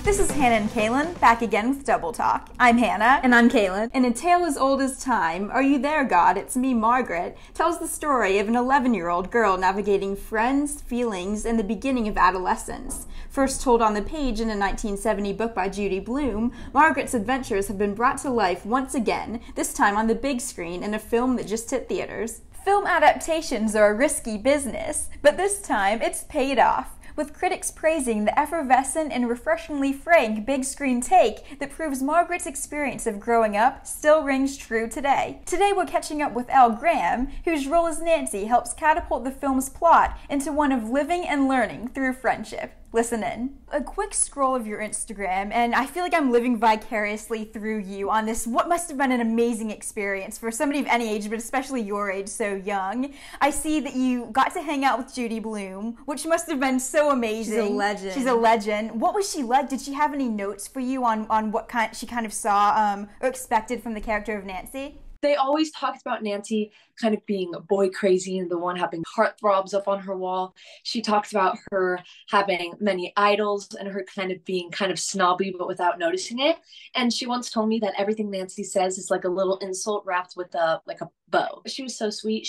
This is Hannah and Kaylin, back again with Double Talk. I'm Hannah. And I'm Kaylin. In A Tale as Old as Time, Are You There, God? It's Me, Margaret, tells the story of an 11-year-old girl navigating friends, feelings, and the beginning of adolescence. First told on the page in a 1970 book by Judy Blume, Margaret's adventures have been brought to life once again, this time on the big screen in a film that just hit theaters. Film adaptations are a risky business, but this time it's paid off, with critics praising the effervescent and refreshingly frank big screen take that proves Margaret's experience of growing up still rings true today. Today we're catching up with Elle Graham, whose role as Nancy helps catapult the film's plot into one of living and learning through friendship. Listen in. A quick scroll of your Instagram, and I feel like I'm living vicariously through you on this, what must have been an amazing experience for somebody of any age, but especially your age, so young. I see that you got to hang out with Judy Blume, which must have been so amazing. She's a legend. She's a legend. What was she like? Did she have any notes for you on what she kind of saw or expected from the character of Nancy? They always talked about Nancy kind of being boy crazy and the one having heartthrobs up on her wall. She talks about her having many idols and her kind of being kind of snobby but without noticing it. And she once told me that everything Nancy says is like a little insult wrapped with a bow. She was so sweet.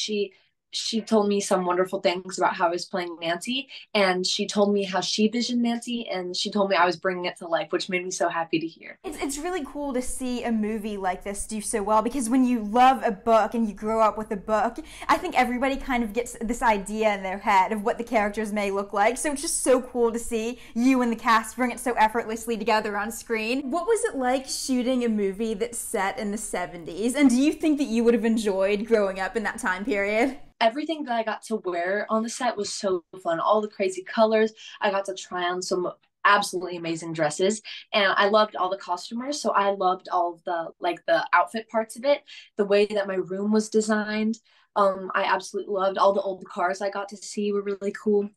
She told me some wonderful things about how I was playing Nancy, and she told me how she visioned Nancy, and she told me I was bringing it to life, which made me so happy to hear. It's really cool to see a movie like this do so well, because when you love a book and you grow up with a book, I think everybody kind of gets this idea in their head of what the characters may look like. So it's just so cool to see you and the cast bring it so effortlessly together on screen. What was it like shooting a movie that's set in the 70s? And do you think that you would have enjoyed growing up in that time period? Everything that I got to wear on the set was so fun. All the crazy colors. I got to try on some absolutely amazing dresses, and I loved all the costumers. So I loved all of the outfit parts of it. The way that my room was designed, I absolutely loved. All the old cars I got to see were really cool.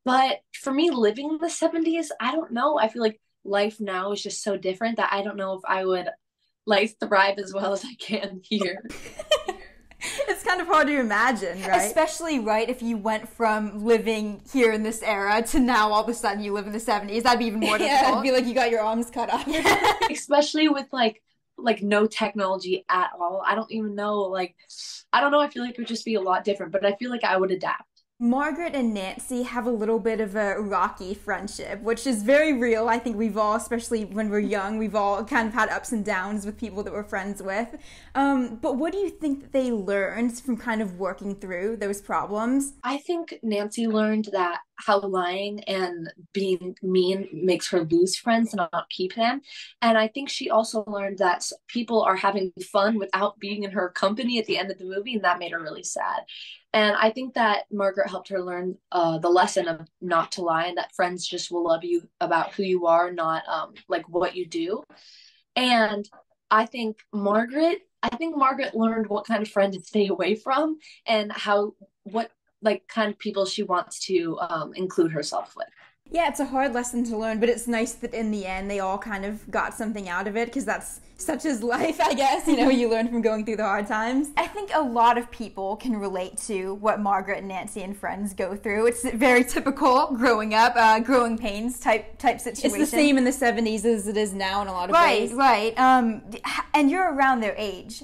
But for me, living in the 70s, I don't know. I feel like life now is just so different that I don't know if I would thrive as well as I can here. It's kind of hard to imagine, right? Especially, right, if you went from living here in this era to now all of a sudden you live in the 70s. That'd be even more difficult. Yeah, it'd be like you got your arms cut off. Especially with like no technology at all. I don't even know, I don't know. I feel like it would just be a lot different, but I feel like I would adapt. Margaret and Nancy have a little bit of a rocky friendship, which is very real. I think we've all, especially when we're young, we've all kind of had ups and downs with people that we're friends with. But what do you think that they learned from kind of working through those problems? I think Nancy learned that how lying and being mean makes her lose friends and not keep them. And I think she also learned that people are having fun without being in her company at the end of the movie, and that made her really sad. And I think that Margaret helped her learn the lesson of not to lie, and that friends just will love you about who you are, not what you do. And I think Margaret learned what kind of friend to stay away from, and what kind of people she wants to include herself with. Yeah, it's a hard lesson to learn, but it's nice that in the end they all kind of got something out of it, because that's such is life, I guess. You learn from going through the hard times. I think a lot of people can relate to what Margaret and Nancy and friends go through. It's very typical growing up, growing pains type situation. It's the same in the 70s as it is now in a lot of ways. Right. And you're around their age.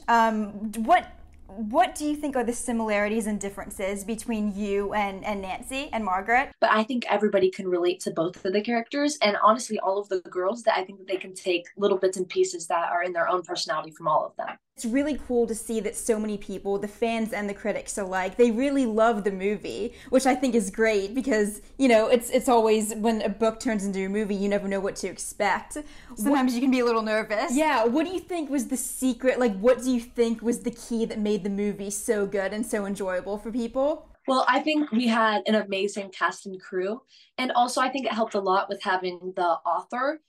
What do you think are the similarities and differences between you and Nancy and Margaret? But I think everybody can relate to both of the characters, and honestly, all of the girls, that I think that they can take little bits and pieces that are in their own personality from all of them. It's really cool to see that so many people, the fans and the critics alike, they really love the movie, which I think is great because, it's always when a book turns into a movie, you never know what to expect. Sometimes you can be a little nervous. Yeah, what do you think was the secret? What do you think was the key that made the movie so good and so enjoyable for people? Well, I think we had an amazing cast and crew, and also I think it helped a lot with having the author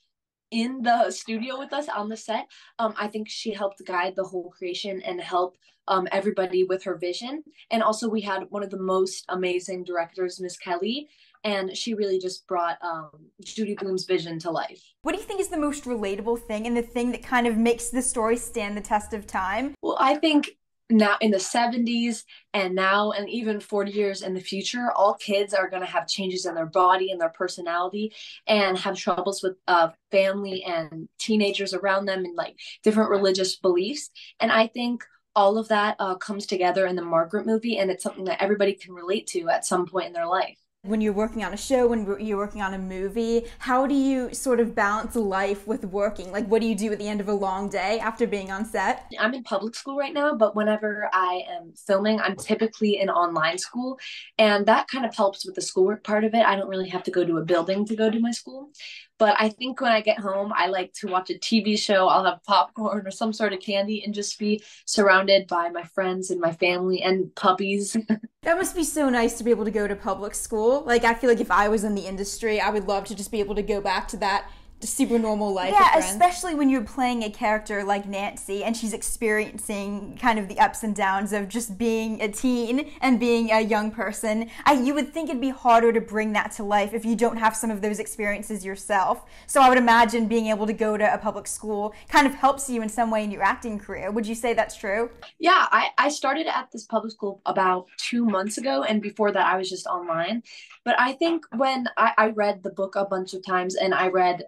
in the studio with us on the set. I think she helped guide the whole creation and help everybody with her vision. And also we had one of the most amazing directors, Miss Kelly, and she really just brought Judy Blume's vision to life. What do you think is the most relatable thing and the thing that kind of makes the story stand the test of time? Well, I think now in the 70s and now and even 40 years in the future, all kids are going to have changes in their body and their personality and have troubles with family and teenagers around them and like different religious beliefs. And I think all of that comes together in the Margaret movie, and it's something that everybody can relate to at some point in their life. When you're working on a show, when you're working on a movie, how do you sort of balance life with working? Like, what do you do at the end of a long day after being on set? I'm in public school right now, but whenever I am filming, I'm typically in online school, and that kind of helps with the schoolwork part of it. I don't really have to go to a building to go to my school. But I think when I get home, I like to watch a TV show. I'll have popcorn or some sort of candy and just be surrounded by my friends and my family and puppies. That must be so nice to be able to go to public school. Like, I feel like if I was in the industry, I would love to just be able to go back to that super normal life. Yeah, especially when you're playing a character like Nancy and she's experiencing kind of the ups and downs of just being a teen and being a young person. You would think it'd be harder to bring that to life if you don't have some of those experiences yourself. So I would imagine being able to go to a public school kind of helps you in some way in your acting career. Would you say that's true? Yeah, I started at this public school about 2 months ago, and before that I was just online. But I think when I read the book a bunch of times, and I read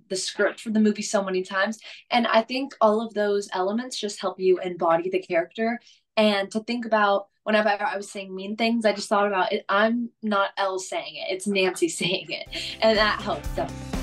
the script for the movie so many times, and I think all of those elements just help you embody the character. And to think about whenever I was saying mean things, I just thought about it. I'm not Elle saying it; it's Nancy saying it, and that helps definitely.